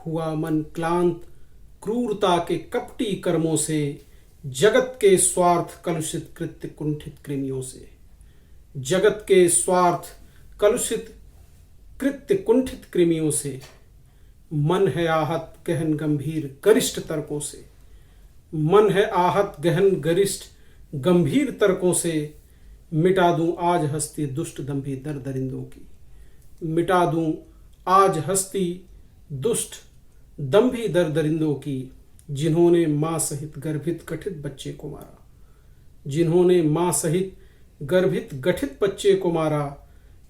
हुआ मन क्लांत क्रूरता के कपटी कर्मों से, जगत के स्वार्थ कलुषित कृत्य कुंठित कृमियों से। जगत के स्वार्थ कलुषित कृत्य कुंठित कृमियों से। मन है आहत गहन गंभीर गरिष्ठ तर्कों से। मन है आहत गहन गरिष्ठ गंभीर तर्कों से। मिटा दूं आज हस्ती दुष्ट दंभी दर दरिंदों की। मिटा दूं आज हस्ती दुष्ट दंभी दर दरिंदों की, जिन्होंने मां सहित गर्भित गठित बच्चे को मारा। जिन्होंने मां सहित गर्भित गठित बच्चे को मारा।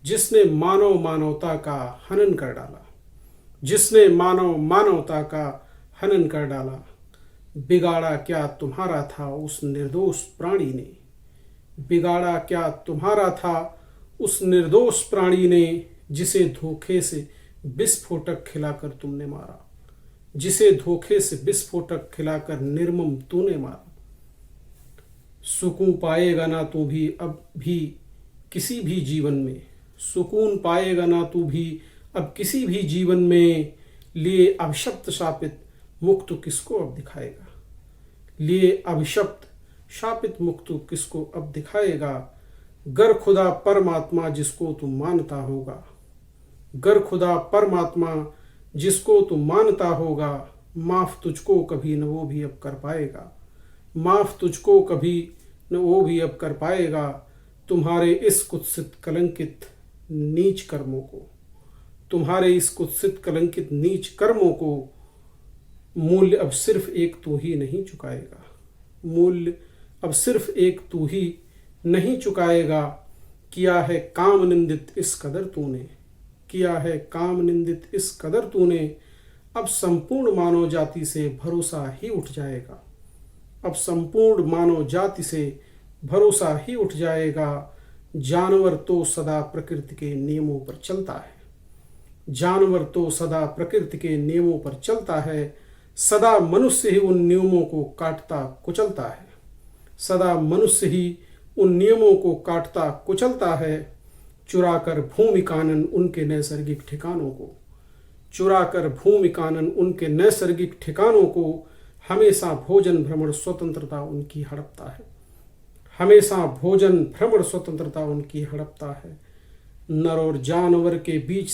जिसने मानव मानवता का हनन कर डाला। जिसने मानव मानवता का हनन कर डाला। बिगाड़ा क्या तुम्हारा था उस निर्दोष प्राणी ने। बिगाड़ा क्या तुम्हारा था उस निर्दोष प्राणी ने, जिसे धोखे से विस्फोटक खिलाकर तुमने मारा। जिसे धोखे से विस्फोटक खिलाकर निर्मम तूने मारा। सुकून पाएगा ना तू भी अब भी किसी भी जीवन में। सुकून पाएगा ना तू भी अब किसी भी जीवन में। लिए अभिशप्त शापित मुक्त किसको अब दिखाएगा। लिए अभिशप्त शापित मुक्त किसको अब दिखाएगा। गर खुदा परमात्मा जिसको तू मानता होगा। गर खुदा परमात्मा जिसको तू मानता होगा। माफ तुझको कभी न वो भी अब कर पाएगा। माफ तुझको कभी न वो भी अब कर पाएगा। तुम्हारे इस कुत्सित कलंकित नीच कर्मों को। तुम्हारे इस कुत्सित कलंकित नीच कर्मों को मूल्य अब सिर्फ एक तू ही नहीं चुकाएगा। मूल्य अब सिर्फ एक तू ही नहीं चुकाएगा। किया है काम निंदित इस कदर तूने। किया है काम निंदित इस कदर तूने। अब संपूर्ण मानव जाति से भरोसा ही उठ जाएगा। अब संपूर्ण मानव जाति से भरोसा ही उठ जाएगा। जानवर तो सदा प्रकृति के नियमों पर चलता है। जानवर तो सदा प्रकृति के नियमों पर चलता है। सदा मनुष्य ही उन नियमों को काटता कुचलता है। सदा मनुष्य ही उन नियमों को काटता कुचलता है। चुराकर भूमि कानन उनके नैसर्गिक ठिकानों को। चुराकर भूमि कानन उनके नैसर्गिक ठिकानों को। हमेशा भोजन भ्रमण स्वतंत्रता उनकी हड़पता है। हमेशा भोजन भ्रमण स्वतंत्रता उनकी हड़पता है। नर और जानवर के बीच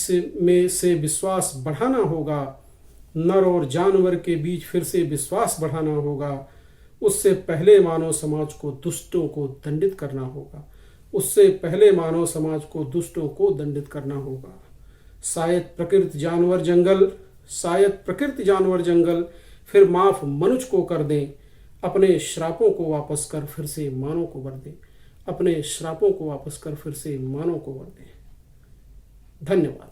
से विश्वास बढ़ाना होगा। नर और जानवर के बीच फिर से विश्वास बढ़ाना होगा। उससे पहले मानव समाज को दुष्टों को दंडित करना होगा। उससे पहले मानव समाज को दुष्टों को दंडित करना होगा। शायद प्रकृति जानवर जंगल, शायद प्रकृति जानवर जंगल फिर माफ मनुष्य को कर दें। अपने श्रापों को वापस कर फिर से मानव को वर दें। अपने श्रापों को वापस कर फिर से मानव को वर दें। धन्यवाद।